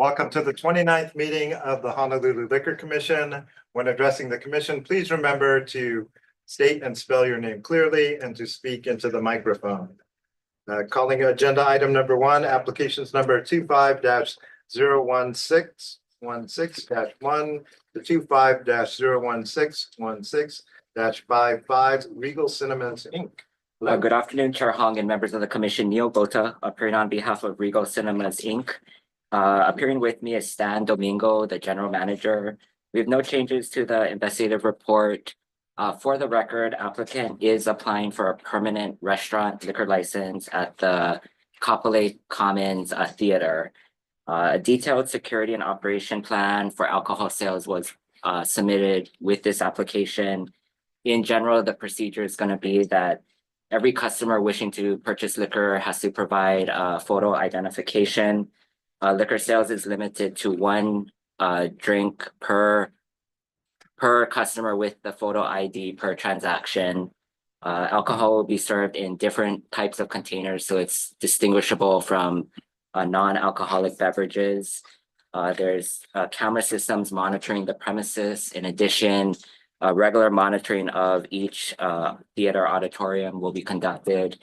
Welcome to the 29th meeting of the Honolulu Liquor Commission. When addressing the commission, please remember to state and spell your name clearly and to speak into the microphone. Calling agenda item number 1, applications number 25-01616-1 to 25-01616-55 Regal Cinemas Inc. Good afternoon, Chair Hong and members of the commission. Neil Gota, appearing on behalf of Regal Cinemas Inc. Appearing with me is Stan Domingo, the general manager. We have no changes to the investigative report. For the record, applicant is applying for a permanent restaurant liquor license at the Kapolei Commons Theater. A detailed security and operation plan for alcohol sales was submitted with this application. In general, the procedure is going to be that every customer wishing to purchase liquor has to provide photo identification. Liquor sales is limited to 1 drink per customer with the photo ID per transaction. Alcohol will be served in different types of containers, so it's distinguishable from non-alcoholic beverages. There's camera systems monitoring the premises. In addition, regular monitoring of each theater auditorium will be conducted.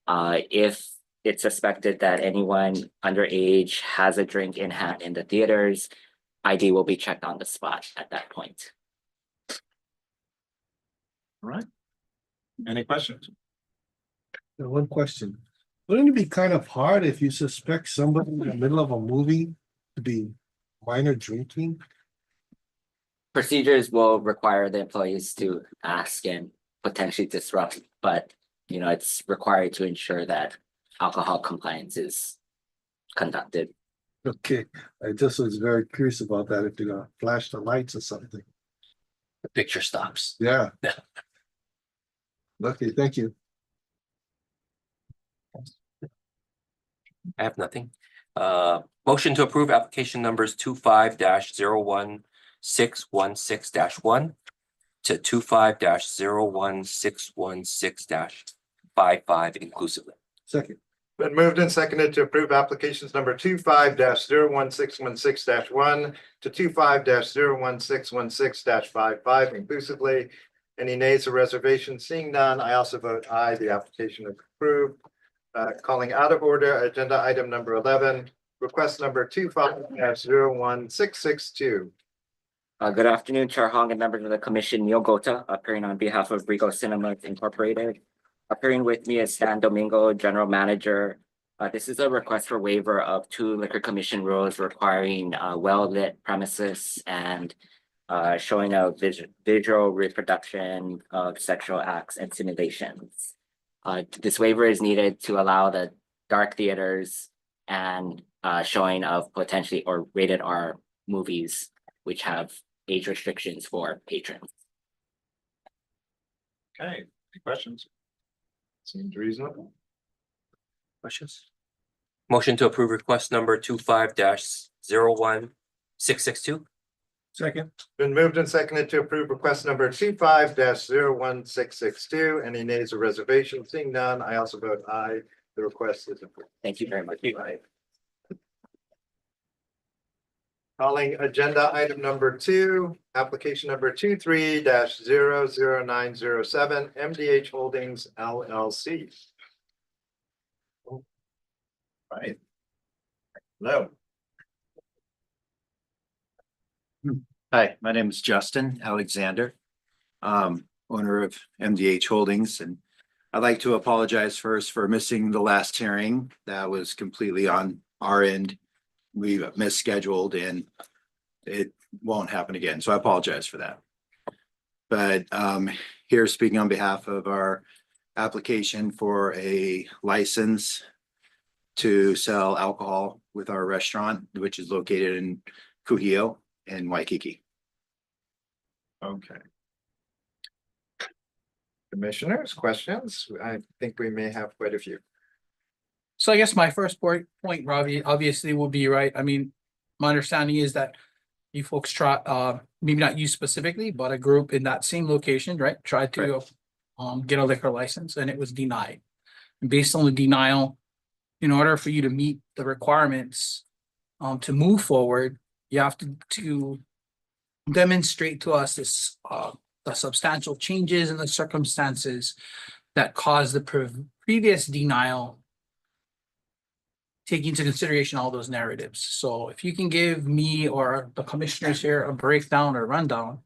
If it's suspected that anyone underage has a drink in hand in the theaters, ID will be checked on the spot at that point. All right. Any questions? One question. Wouldn't it be kind of hard if you suspect somebody in the middle of a movie to be minor drinking? Procedures will require the employees to ask and potentially disrupt, but it's required to ensure that alcohol compliance is conducted. Okay, I just was very curious about that, if they're gonna flash the lights or something. The picture stops. Yeah. Okay, thank you. I have nothing. Motion to approve application numbers 25-01616-1 to 25-01616-55 inclusively. Second. Been moved and seconded to approve applications number 25-01616-1 to 25-01616-55 inclusively. Any nays or reservations? Seeing none, I also vote aye. The application is approved. Calling out of order agenda item number 11, request number 25-01662. Good afternoon, Chair Hong and members of the commission. Neil Gota, appearing on behalf of Regal Cinemas Incorporated. Appearing with me is Stan Domingo, general manager. This is a request for waiver of 2 liquor commission rules requiring well-lit premises and showing a visual reproduction of sexual acts and simulations. This waiver is needed to allow the dark theaters and showing of potentially or rated R movies, which have age restrictions for patrons. Okay, any questions? Seems reasonable. Questions? Motion to approve request number 25-01662. Second. Been moved and seconded to approve request number 25-01662. Any nays or reservations? Seeing none, I also vote aye. The request is approved. Thank you very much. Right. Calling agenda item number 2, application number 23-00907, MDH Holdings LLC. Right. Hello. Hi, my name is Justin Alexander, owner of MDH Holdings, and I'd like to apologize first for missing the last hearing. That was completely on our end. We misscheduled and it won't happen again, so I apologize for that. But here speaking on behalf of our application for a license to sell alcohol with our restaurant, which is located in Kuhio in Waikiki. Okay. Commissioners, questions? I think we may have quite a few. So I guess my first point, Ravi, obviously will be right. I mean, my understanding is that you folks try, maybe not you specifically, but a group in that same location, right? Tried to get a liquor license and it was denied. And based on the denial, in order for you to meet the requirements, to move forward, you have to demonstrate to us the substantial changes in the circumstances that caused the previous denial, taking into consideration all those narratives. So if you can give me or the commissioners here a breakdown or rundown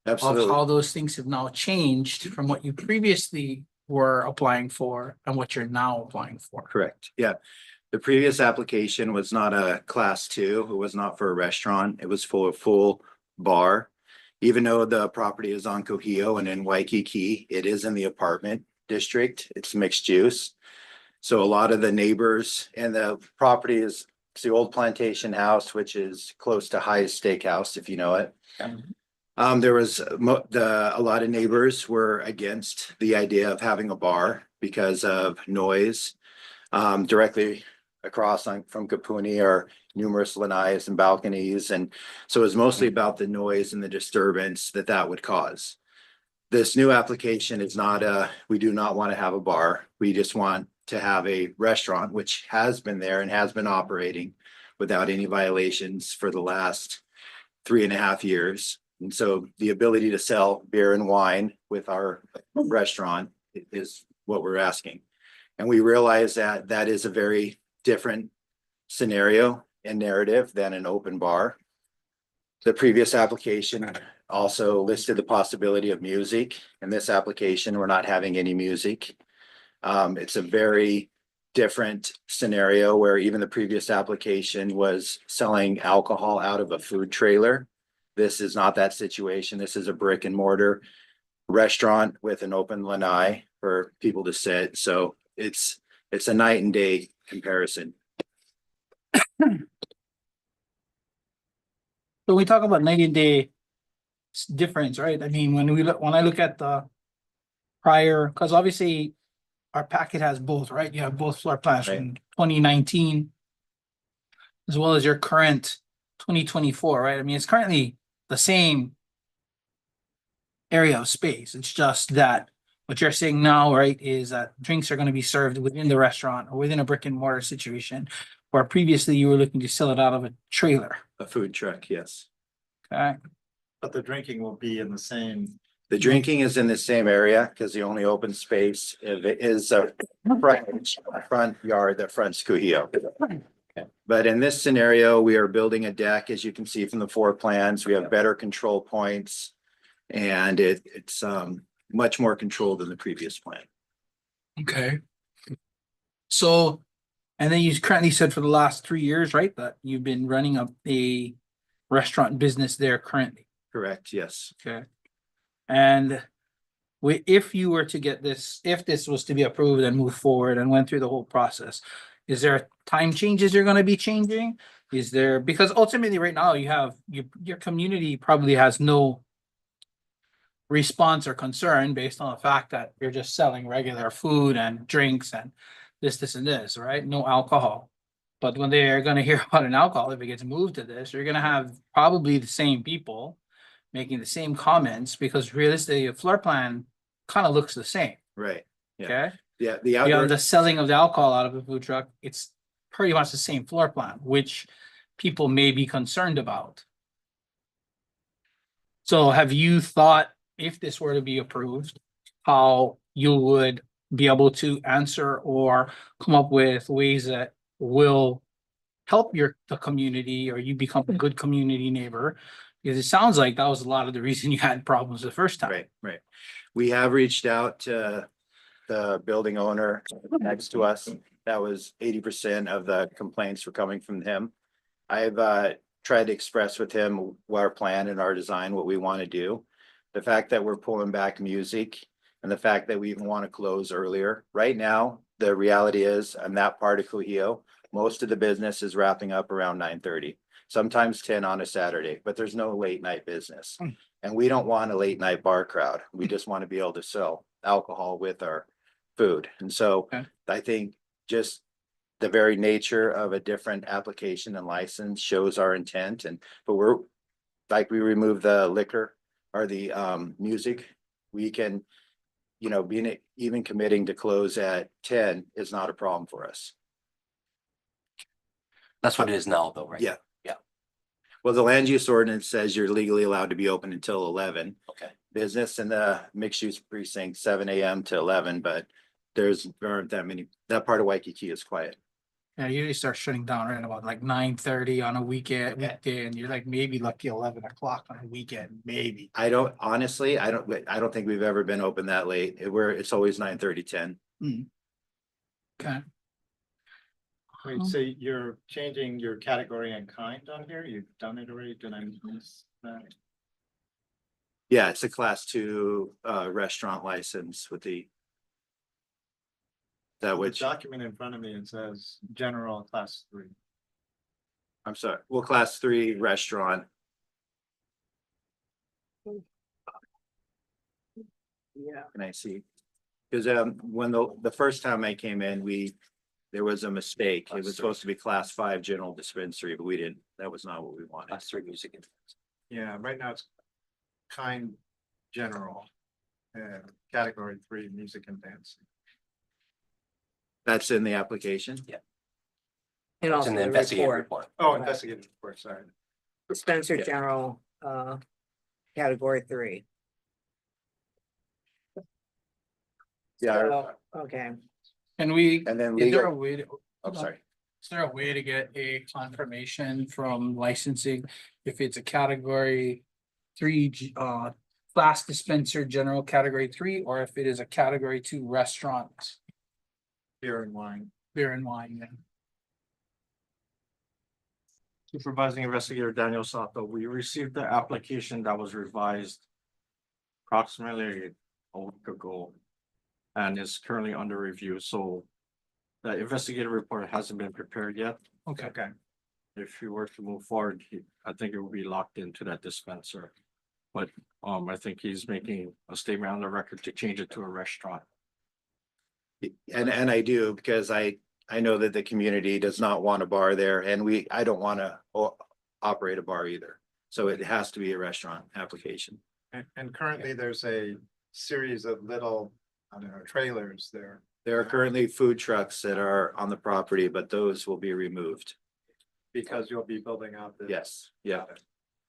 of Absolutely. how those things have now changed from what you previously were applying for and what you're now applying for. Correct. Yeah. The previous application was not a class 2. It was not for a restaurant. It was for a full bar. Even though the property is on Cohio and in Waikiki, it is in the apartment district. It's mixed use. So a lot of the neighbors, and the property is, it's the old plantation house, which is close to Hyatt Steakhouse, if you know it. There was a lot of neighbors were against the idea of having a bar because of noise. Directly across from Kapuni are numerous lanais and balconies. And so it was mostly about the noise and the disturbance that would cause. This new application is not we do not want to have a bar. We just want to have a restaurant, which has been there and has been operating without any violations for the last 3.5 years. And so the ability to sell beer and wine with our restaurant is what we're asking. And we realize that is a very different scenario and narrative than an open bar. The previous application also listed the possibility of music. In this application, we're not having any music. It's a very different scenario where even the previous application was selling alcohol out of a food trailer. This is not that situation. This is a brick and mortar restaurant with an open lanai for people to sit. So it's a night and day comparison. So we talk about night and day difference, right? I mean, when I look at the prior, because obviously our packet has both, right? You have both floor plans from 2019 as well as your current 2024, right? I mean, it's currently the same area of space. It's just that what you're saying now, right, is that drinks are going to be served within the restaurant or within a brick and mortar situation, where previously you were looking to sell it out of a trailer. A food truck, yes. Okay. But the drinking will be in the same. The drinking is in the same area because the only open space is a front yard that fronts Kuhio. But in this scenario, we are building a deck, as you can see from the floor plans. We have better control points, and it's much more controlled than the previous plan. Okay. So, and then you currently said for the last 3 years, right, that you've been running a restaurant business there currently. Correct, yes. Okay. And if you were to get this, if this was to be approved and move forward and went through the whole process, is there time changes you're going to be changing? Is there, because ultimately right now you have your community probably has no response or concern based on the fact that you're just selling regular food and drinks and this, and this, right? No alcohol. But when they're going to hear about an alcohol, if it gets moved to this, you're going to have probably the same people making the same comments because realistically, the floor plan kind of looks the same. Right. Yeah. Okay. Yeah. The Beyond outdoor, the selling of the alcohol out of a food truck, it's pretty much the same floor plan, which people may be concerned about. So have you thought, if this were to be approved, how you would be able to answer or come up with ways that will help the community, or you become a good community neighbor? Because it sounds like that was a lot of the reason you had problems the first time. right. We have reached out to the building owner next to us. That was 80% of the complaints were coming from him. I've tried to express with him our plan and our design, what we want to do. The fact that we're pulling back music and the fact that we even want to close earlier. Right now, the reality is, on that part of Kuhio, most of the business is wrapping up around 9:30, sometimes 10 on a Saturday, but there's no late night business. And we don't want a late night bar crowd. We just want to be able to sell alcohol with our food. And so I think just the very nature of a different application and license shows our intent. But we're like, we remove the liquor or the music, we can, being even committing to close at 10 is not a problem for us. That's what it is now though, right? Yeah. Well, the land use ordinance says you're legally allowed to be open until 11. Okay. Business in the mixed use precinct, 7 AM to 11, but there aren't that many, that part of Waikiki is quiet. Yeah, you usually start shutting down right about like 9:30 on a weekday, and you're like maybe lucky 11 o'clock on a weekend, maybe. I don't think we've ever been open that late. It's always 9:30, 10. Okay. Wait, so you're changing your category and kind on here? You've done it already? Did I miss that? Yeah, it's a class 2 restaurant license with the. That The which, document in front of me, it says general class 3. I'm sorry, well, class 3 restaurant. Yeah. Can I see? Because when the first time I came in, there was a mistake. It was supposed to be class 5 general dispensary, but that was not what we wanted. Class 3 music. Yeah, right now it's kind general. Category 3, music and dance. That's in the application? And It's also in the the investigative report, report. Oh, investigative report, sorry. dispenser Yeah. general, category 3. Yeah, So, okay, And we, and then is there a legal, way to, I'm sorry. is there a way to get a confirmation from licensing if it's a category 3, class dispenser general category 3, or if it is a category 2 restaurant, Beer and wine. beer and wine then? Supervising Investigator Daniel Sato, we received the application that was revised approximately a week ago and is currently under review, so the investigative report hasn't been prepared yet. Okay. Okay. If you were to move forward, I think it will be locked into that dispenser. But I think he's making a statement on the record to change it to a restaurant. And I do, because I know that the community does not want a bar there, and I don't want to operate a bar either. So it has to be a restaurant application. And currently there's a series of little, I don't know, trailers there. There are currently food trucks that are on the property, but those will be removed. Because you'll be building out the. Yes, yeah.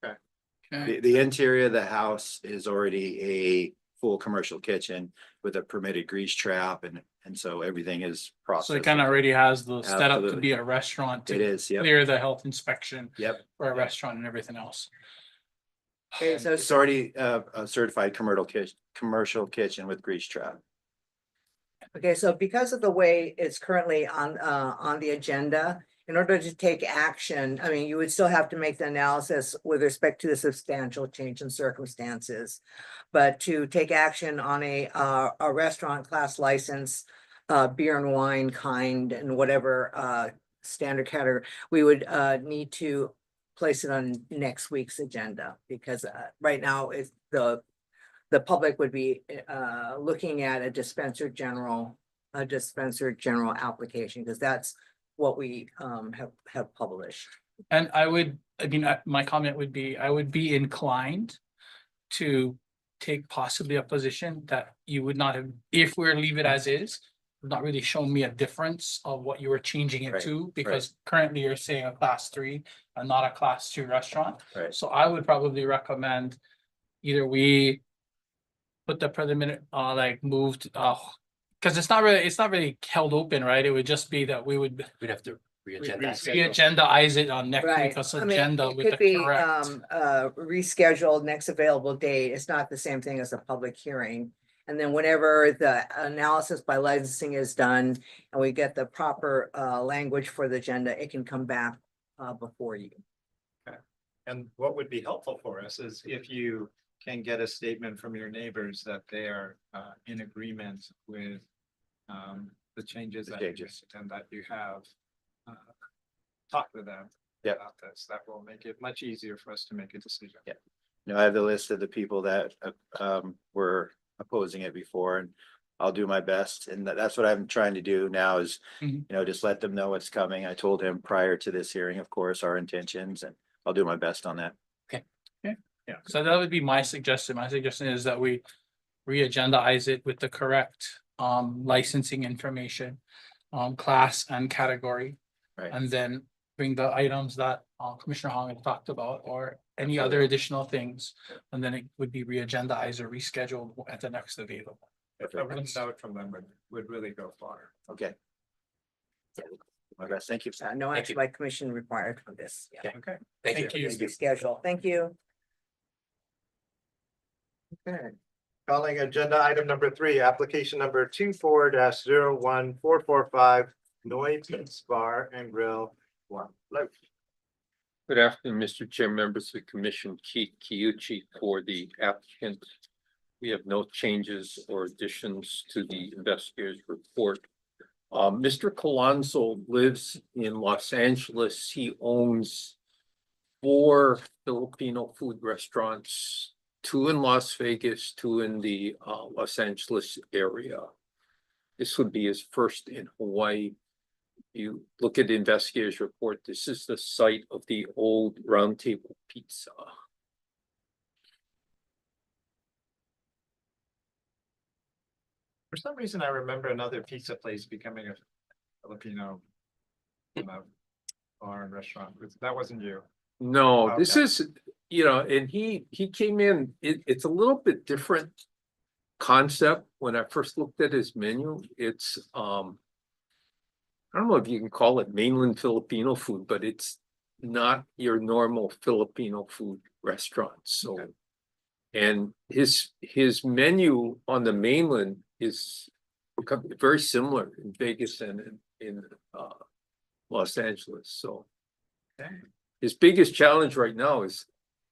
Okay. The interior of the house is already a full commercial kitchen with a permitted grease trap, and so everything is So processed. it kind of already has the setup to Absolutely. be a restaurant It to is, yep, clear the health inspection yep. for a restaurant and everything else. okay, so It's already a certified commercial kitchen with grease trap. okay, so because of the way it's currently on the agenda, in order to take action, I mean, you would still have to make the analysis with respect to the substantial change in circumstances. But to take action on a restaurant class license, beer and wine kind and whatever standard category, we would need to place it on next week's agenda, because right now it's the public would be looking at a dispenser general application, because that's what we have published. And my comment would be, I would be inclined to take possibly a position that you would not have, if we're leave it as is, not really shown me a difference of what you were changing it Right, to, because currently you're saying a class 3 and not a class 2 restaurant. Right. So I would probably recommend either we put the preliminary, moved, because it's not really held open, right? It would just be that we would We'd have to re-agenda. re-agendize it on next Right, week's I mean, agenda it with could the be correct. rescheduled, next available date. It's not the same thing as a public hearing. And then whenever the analysis by licensing is done and we get the proper language for the agenda, it can come back before you. And what would be helpful for us is if you can get a statement from your neighbors that they are in agreement with the changes that you made, and that you have talked with them Yep. about this. That will make it much easier for us to make a decision. Yeah. I have the list of the people that were opposing it before, and I'll do my best. And that's what I'm trying to do now is, Mhm. just let them know what's coming. I told him prior to this hearing, of course, our intentions, and I'll do my best on that. So that would be my suggestion. My suggestion is that we re-agendize it with the correct licensing information, class and category. Right. And then bring the items that Commissioner Hong had talked about or any other additional things. And then it would be re-agendized or rescheduled at the next available. A written note from them would really go far. Okay. Okay, thank you. No Thank action you. by commission required on this. Yeah. Okay. Thank you. Thank you. Schedule. Thank you. Okay. Calling agenda item number 3, application number 24-01445, Noi Pizza Bar and Grill. One float. Good afternoon, Mr. Chair, members of the commission, Keith Kiuchi for the applicant. We have no changes or additions to the investigator's report. Mr. Colonzo lives in Los Angeles. He owns 4 Filipino food restaurants, 2 in Las Vegas, 2 in the Los Angeles area. This would be his first in Hawaii. You look at the investigator's report, this is the site of the old Round Table Pizza. For some reason, I remember another pizza place becoming a Filipino bar and restaurant. That wasn't you. No, this Okay. is, and he came in, it's a little bit different concept. When I first looked at his menu, it's, I don't know if you can call it mainland Filipino food, but it's not your normal Filipino food restaurant, so. Okay. And his menu on the mainland is very similar in Vegas and in Los Angeles, so. Okay. His biggest challenge right now is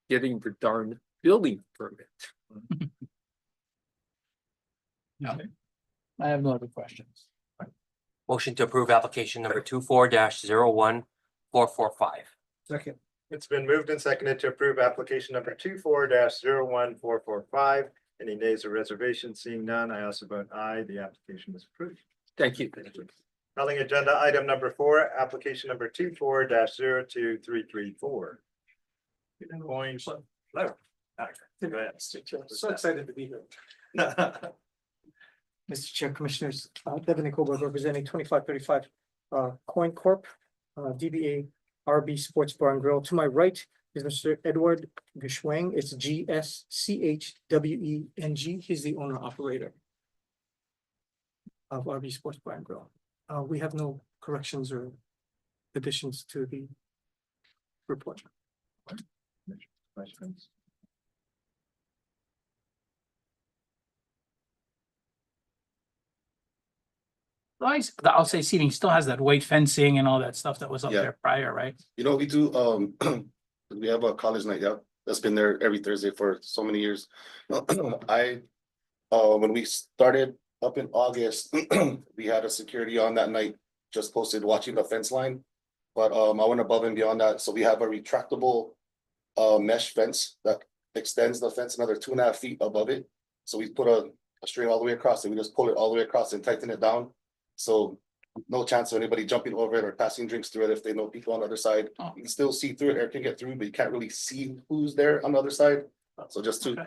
getting the darn building permit. No, I have no other questions. Motion to approve application number 24-01445. Second. It's been moved and seconded to approve application number 24-01445. Any nays or reservations? Seeing none, I also vote aye. The application is approved. Thank you. Calling agenda item number 4, application number 24-02334. Going slow. Go ahead. So excited to be here. Mr. Chair, Commissioners, Devin Nicobar representing 2535 Coin Corp, DBA RB Sports Bar and Grill. To my right is Mr. Edward Gishwang. It's GSCHWENG. He's the owner operator of RB Sports Bar and Grill. We have no corrections or additions to the report. Questions? I'll say seating still has that white fencing and all that stuff that was up Yeah. there prior, right? You know, we do, we have a college night, yeah, that's been there every Thursday for so many years. When we started up in August, we had a security on that night, just posted watching the fence line. But I went above and beyond that, so we have a retractable mesh fence that extends the fence another 2.5 feet above it. So we put a string all the way across and we just pull it all the way across and tighten it down. So no chance of anybody jumping over it or passing drinks through it if they know people on the other side. Oh. You can still see through it, air can get through, but you can't really see who's there on the other side. So just Okay.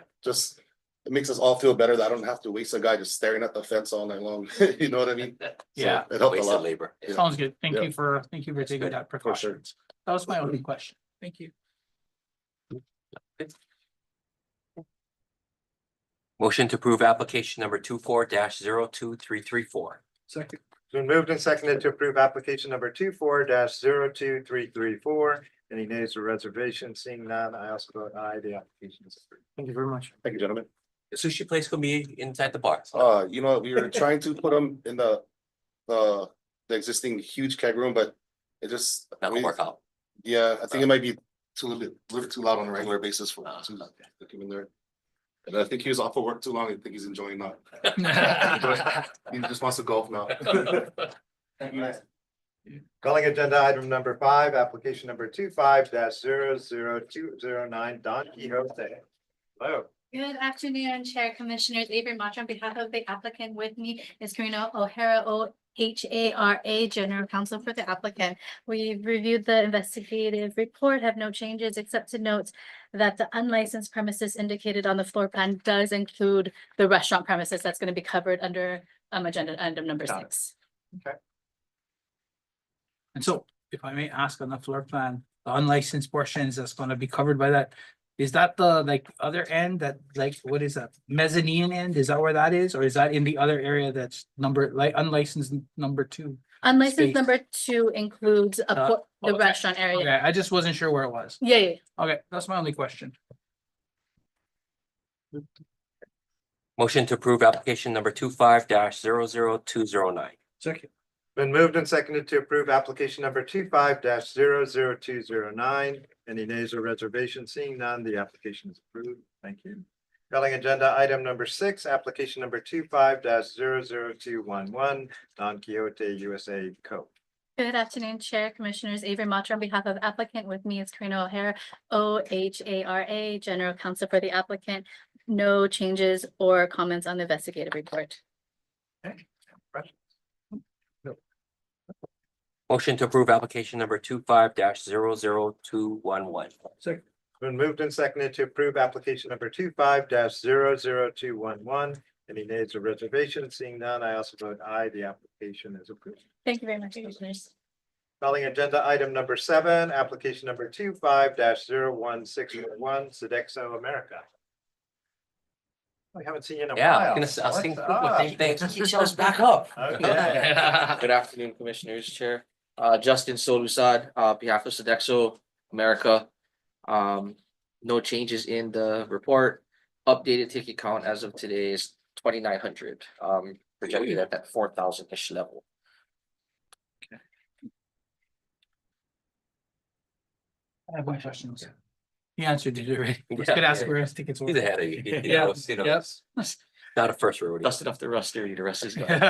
it makes us all feel better that I don't have to waste a guy just staring at the fence all night long. You know what I mean? So Yeah. it helped a Wasted lot. labor. Yeah. Sounds good. Thank Yeah. you for taking good. that For sure. precaution. That was my only question. Thank you. Motion to approve application number 24-02334. Second. It's been moved and seconded to approve application number 24-02334. Any nays or reservations? Seeing none, I also vote aye. The application is approved. Thank you very much. Thank you, gentlemen. The sushi place gonna be inside the bar. You know, we were trying to put them in the existing huge keg room, but it just. That'll work out. Yeah, I think it might be a little bit too loud on a regular basis for to put him in there. And I think he was off of work too long. I think he's enjoying that. He just wants to golf now. Calling agenda item number 5, application number 25-00209, Don Quixote. Hello. Good afternoon, Chair, Commissioners. Avery Matra on behalf of the applicant. With me is Karina O'Hara, OHARA, General Counsel for the applicant. We've reviewed the investigative report, have no changes except to note that the unlicensed premises indicated on the floor plan does include the restaurant premises that's going to be covered under agenda item number Got it. 6. And so if I may ask on the floor plan, the unlicensed portions that's gonna be covered by that. Is that the like other end that like, what is that mezzanine end? Is that where that is? Or is that in the other area that's number like unlicensed number 2? Unlicensed Space. number 2 includes the okay. restaurant area. Okay, I just wasn't sure where it was. Yeah, yeah. Okay, that's my only question. Motion to approve application number 25-00209. Second. Been moved and seconded to approve application number 25-00209. Any nays or reservations? Seeing none, the application is approved. Thank you. Calling agenda item number 6, application number 25-00211, Don Quixote USA Co. Good afternoon, Chair, Commissioners. Avery Matra on behalf of applicant. With me is Karina O'Hara, OHARA, General Counsel for the applicant. No changes or comments on the investigative report. Okay. Motion to approve application number 25-00211. Second. Been moved and seconded to approve application number 25-00211. Any nays or reservations? Seeing none, I also vote aye. The application is approved. Thank you very much, Commissioners. Calling agenda item number 7, application number 25-01611, Sodexo America. We haven't seen you in a Yeah, while. I was thinking What's up? same thing. Keep shows back up. Okay. Good afternoon, Commissioners, Chair. Justin Solusad, behalf of Sodexo America. No changes in the report. Updated ticket count as of today is 2,900, projected at that 4,000-ish level. I have one question. He answered it already. I was Yeah, gonna ask yeah. where his tickets were. He's ahead of you. Yeah, yep. Not a first rodeo. Dusted off the rust there, the rest is gone.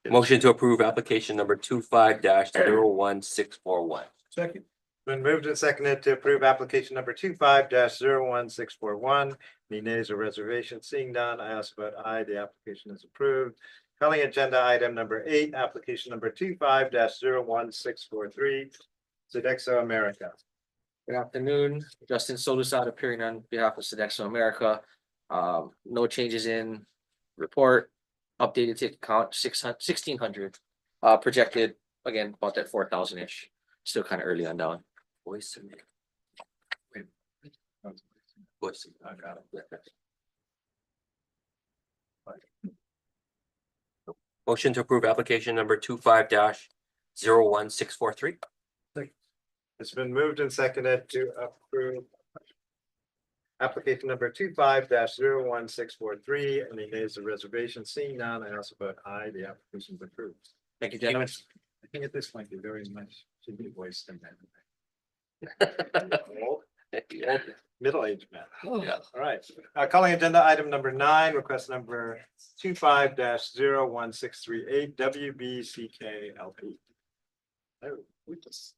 Motion to approve application number 25-01641. Second. Been moved and seconded to approve application number 25-01641. Any nays or reservations? Seeing none, I also vote aye. The application is approved. Calling agenda item number 8, application number 25-01643, Sodexo America. Good afternoon, Justin Solusad appearing on behalf of Sodexo America. No changes in report. Updated ticket count 1,600. Projected again about that 4,000-ish. Still kind of early on down. Voice to me. Voice. I got it. Motion to approve application number 25-01643. It's been moved and seconded to approve application number 25-01643. Any nays or reservations? Seeing none, I also vote aye. The application is approved. Thank you, gentlemen. I think at this point, you very much should be voiced in that. Middle-aged man. Yeah. All right, calling agenda item number 9, request number 25-01638, WBCK LP. Oh, we just.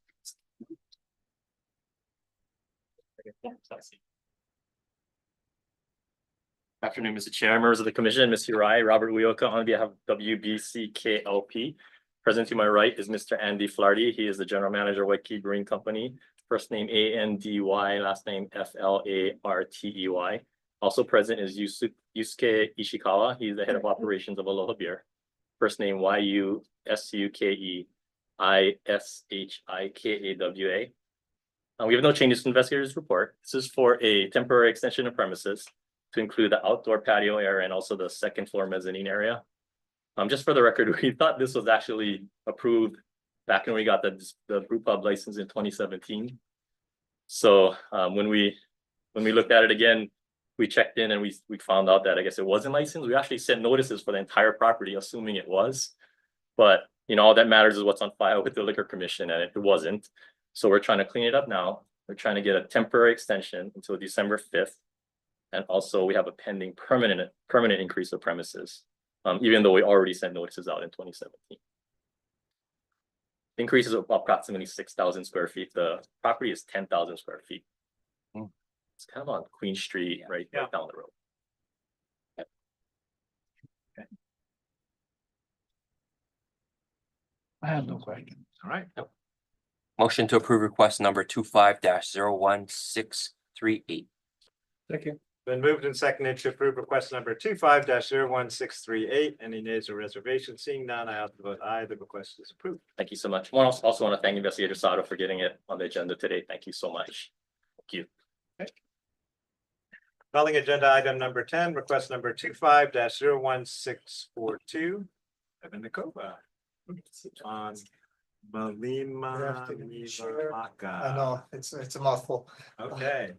Afternoon, Mr. Chair, members of the commission, Ms. Hirai, Robert Uyoka on behalf of WBCKLP. Present to my right is Mr. Andy Flaherty. He is the general manager of LIQ Brewing Company. First name Andy, last name Flartey. Also present is Yusuke Ishikawa. He's the head of operations of Aloha Beer. First name Yusuke Ishikawa. We have no changes to investigators report. This is for a temporary extension of premises to include the outdoor patio area and also the second floor mezzanine area. Just for the record, we thought this was actually approved back when we got the brew pub license in 2017. So when we looked at it again, we checked in and we found out that I guess it wasn't licensed. We actually sent notices for the entire property, assuming it was. But you know, all that matters is what's on file with the Liquor Commission, and it wasn't. So we're trying to clean it up now. We're trying to get a temporary extension until December 5th. And also we have a pending permanent increase of premises, even though we already sent notices out in 2017. The increase is approximately 6,000 square feet. The property is 10,000 square feet. It's kind of on Queen Street, right down the road. I have no question. All right. Motion to approve request number 25-01638. Second. Been moved and seconded to approve request number 25-01638. Any nays or reservations? Seeing none, I have to vote aye. The request is approved. Thank you so much. Also want to thank Investigator Sato for getting it on the agenda today. Thank you so much. Thank you. Calling agenda item number 10, request number 25-01642. Evan Nakova. On Malima Maka. I know, it's a mouthful. Okay.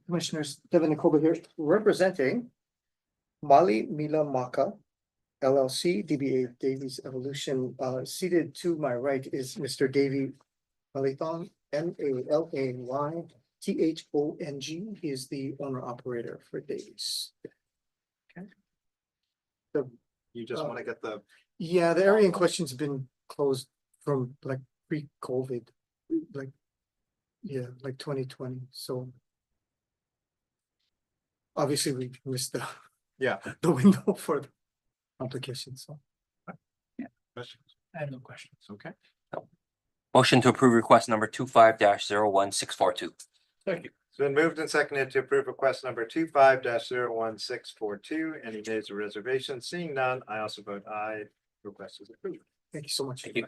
Commissioners, Devin Nakoba here, representing Mali Mila Maka LLC, DBA Davies Evolution. Seated to my right is Mr. Davy Malithong, MALAYTHONG. He is the owner operator for Davies. Okay. The, You just want to get the, yeah, the area in question's been closed from like pre-COVID, like, yeah, like 2020, so. Obviously, we missed yeah. the window for the application, so. Questions? I have no questions. Okay. Motion to approve request number 25-01642. Thank you. It's been moved and seconded to approve request number 25-01642. Any nays or reservations? Seeing none, I also vote aye. Request is approved. Thank you so much. Thank you.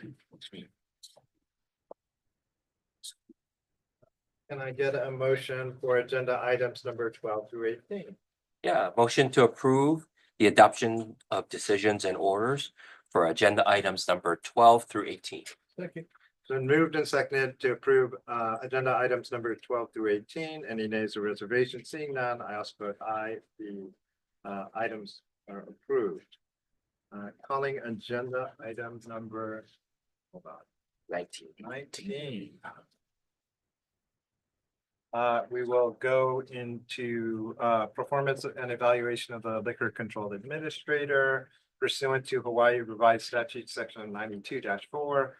Can I get a motion for agenda items number 12 through 18? Yeah, motion to approve the adoption of decisions and orders for agenda items number 12 through 18. Second. It's been moved and seconded to approve agenda items number 12 through 18. Any nays or reservations? Seeing none, I also vote aye. The items are approved. Calling agenda item number, hold on, 19. We will go into performance and evaluation of the liquor control administrator pursuant to Hawaii Revised Statute Section 92-4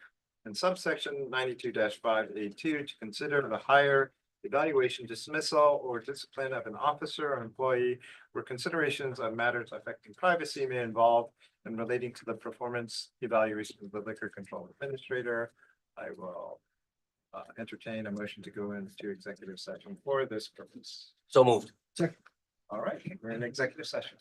and subsection 92-5A2 to consider the hire, evaluation, dismissal, or discipline of an officer or employee where considerations of matters affecting privacy may involve and relating to the performance evaluation of the liquor control administrator. I will entertain a motion to go into executive session for this purpose. So moved. All right, we're in executive session.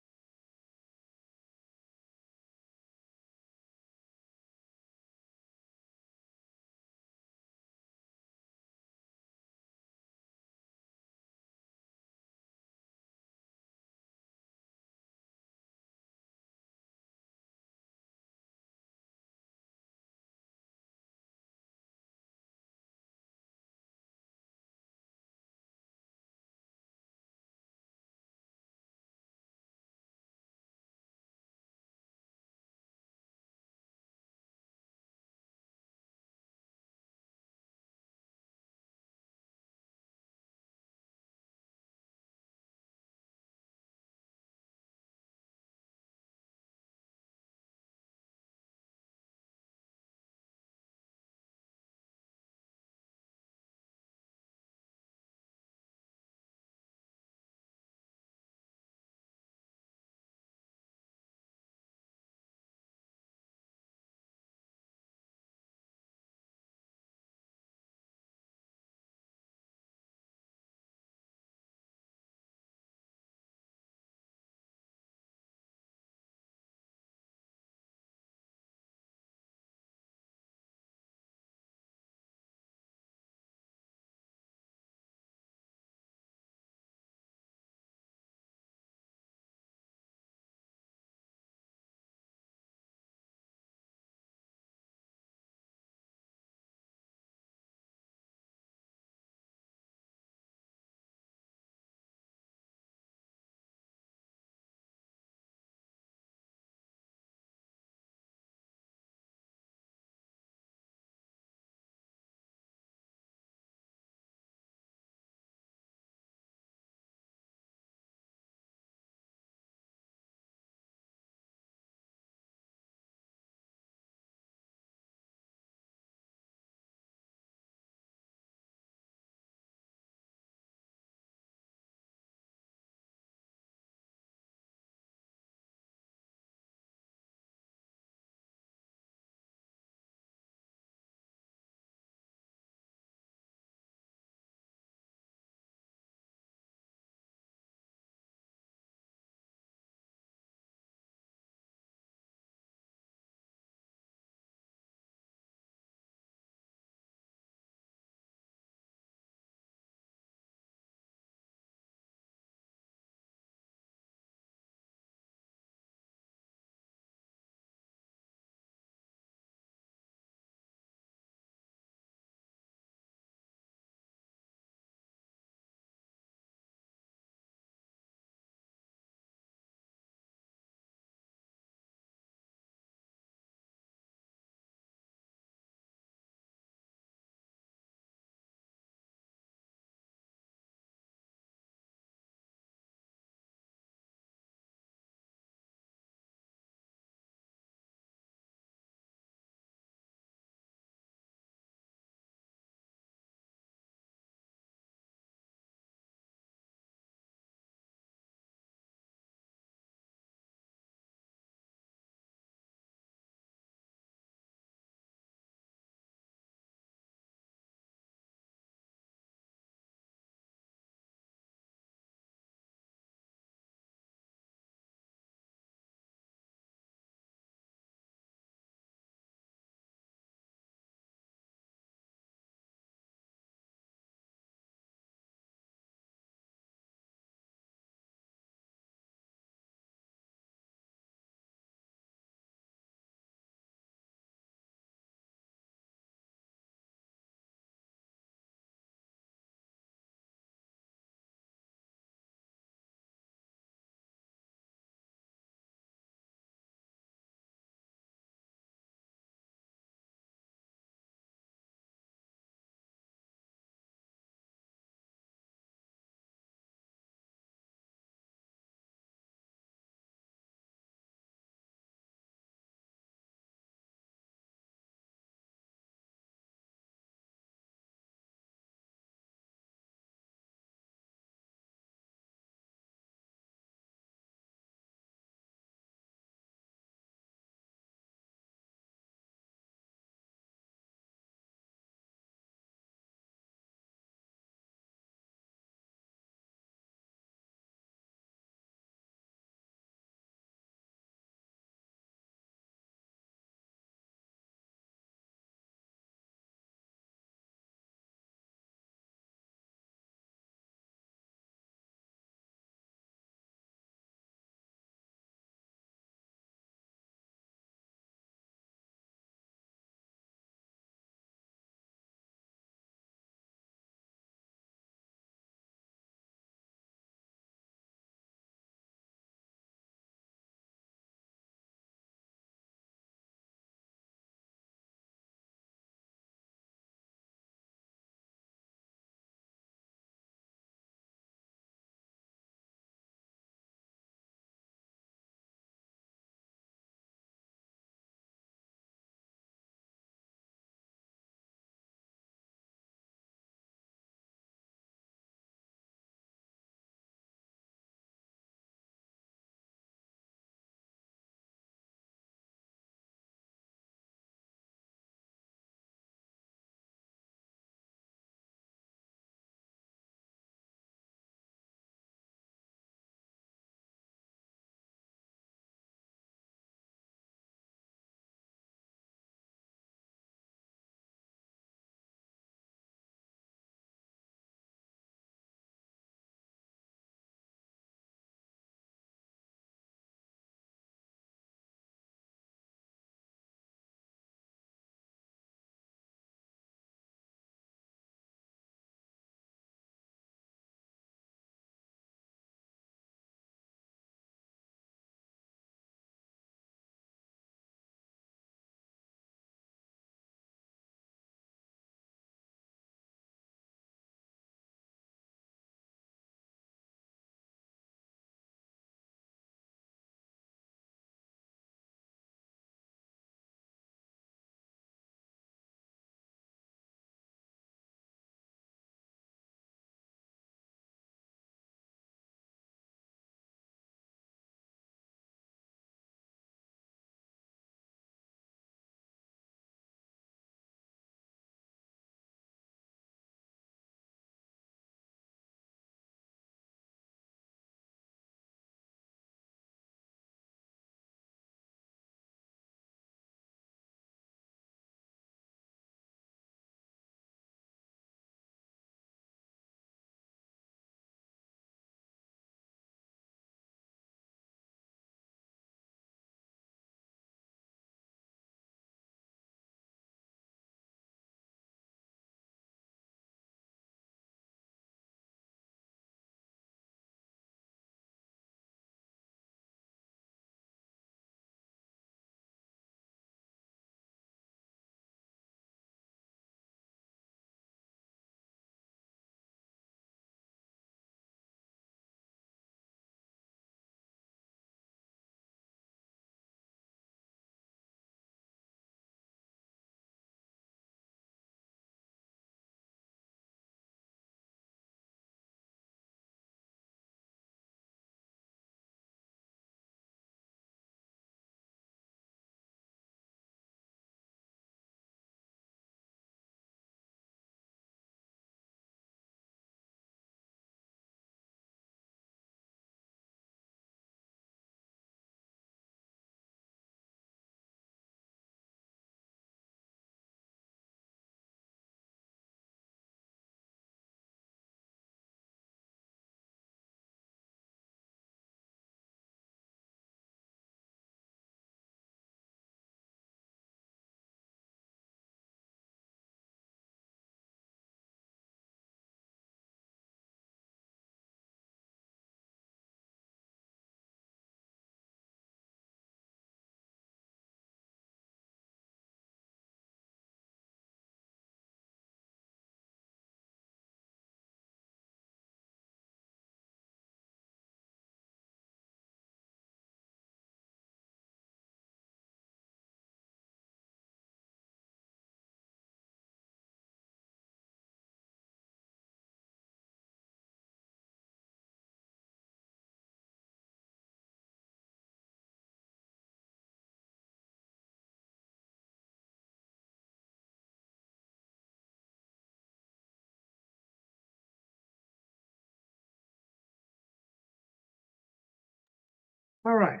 All right.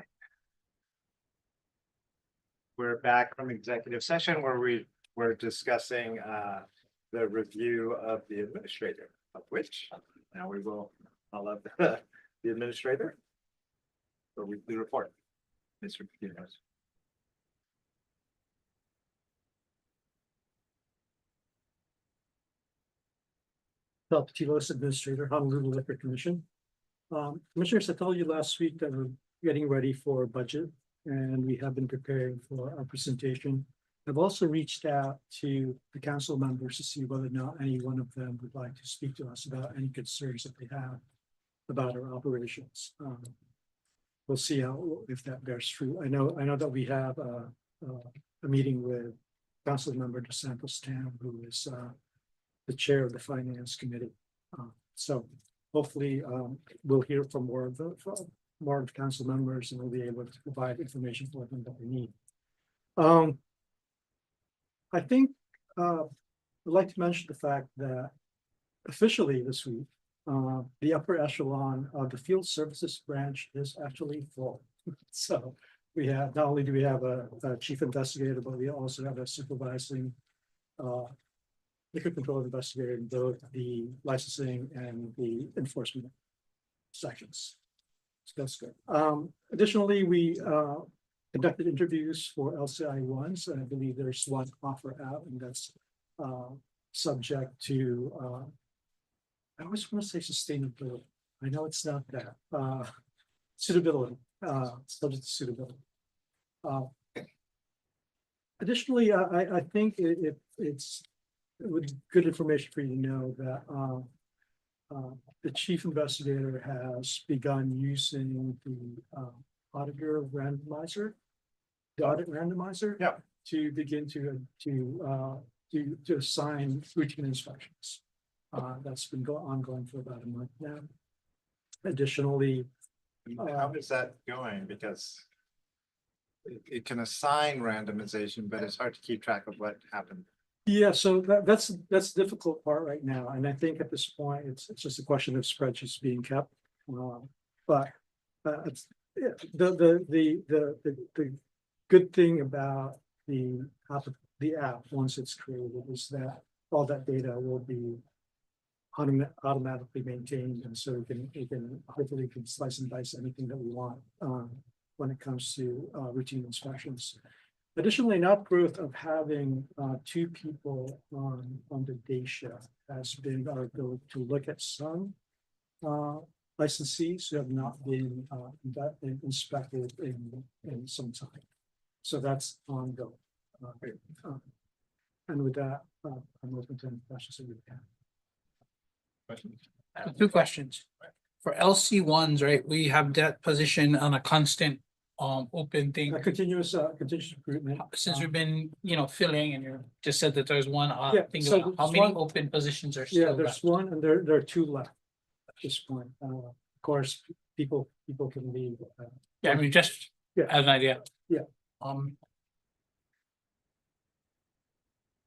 We're back from executive session where we were discussing the review of the administrator, of which now we will, I'll let the administrator for weekly report. Mr. Peters. Phil Petilos, Administrator, Honolulu Liquor Commission. Commissioners, I told you last week that we're getting ready for budget and we have been preparing for our presentation. I've also reached out to the council members to see whether or not any one of them would like to speak to us about any concerns that they have about our operations. We'll see if that bears fruit. I know that we have a meeting with Council Member DeSantos Tam, who is the chair of the Finance Committee. So hopefully we'll hear from more of the council members and we'll be able to provide information for them that we need. I think I'd like to mention the fact that officially this week, the upper echelon of the field services branch is actually full. So we have, not only do we have a chief investigator, but we also have a supervising liquor control investigator in both the licensing and the enforcement sections. So that's good. Additionally, we conducted interviews for LCI ones, and I believe there's one offer out, and that's subject to I always want to say sustainability. I know it's not that. Suitability, subject to suitability. Additionally, I think it's with good information for you to know that the chief investigator has begun using the auditor randomizer, the audit randomizer, to begin to assign routine inspections. That's been ongoing for about a month now. Additionally, how is that going? Because it can assign randomization, but it's hard to keep track of what happened. yeah, so that's the difficult part right now, and I think at this point it's just a question of spreadsheets being kept. But it's, the good thing about the app once it's created is that all that data will be automatically maintained, and so we can hopefully slice and dice anything that we want when it comes to routine inspections. Additionally, an outgrowth of having two people on the day shift has been our ability to look at some licensees who have not been inspected in some time. So that's ongoing. And with that, I'm open to any questions that we have. Two questions. For LC ones, right, we have that position on a constant open thing. A continuous recruitment. Since we've been, filling, and you just said that there's one Yeah, thing, so how there's many one- open positions are Yeah, still there's left? one, and there are two left at this point. Of course, people can leave. Yeah, I mean, just Yeah. as an idea. Yeah.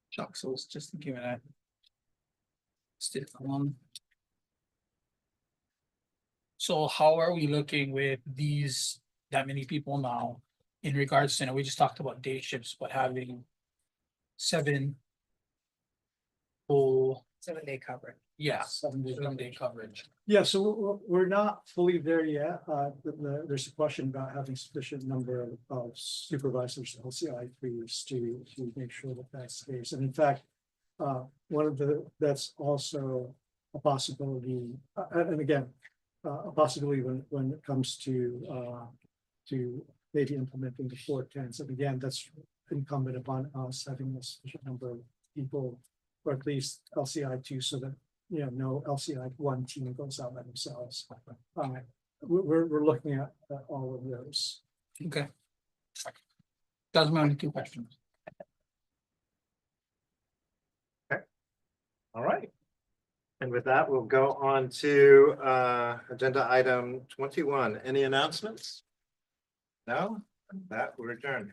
Shucks, I was just thinking of that. Still, so how are we looking with that many people now in regards to, we just talked about day shifts, but having 7 full, 7-day coverage. yeah, 7-day coverage. Yeah, so we're not fully there yet. There's a question about having sufficient number of supervisors, LCI threes to make sure that that's the case. And in fact, that's also a possibility, and again, a possibility when it comes to maybe implementing the 410s. And again, that's incumbent upon us having a sufficient number of people, or at least LCI 2, so that no LCI 1 team goes out by themselves. We're looking at all of those. Okay. Those are my only 2 questions. All right. And with that, we'll go on to agenda item 21. Any announcements? No? That we're adjourned.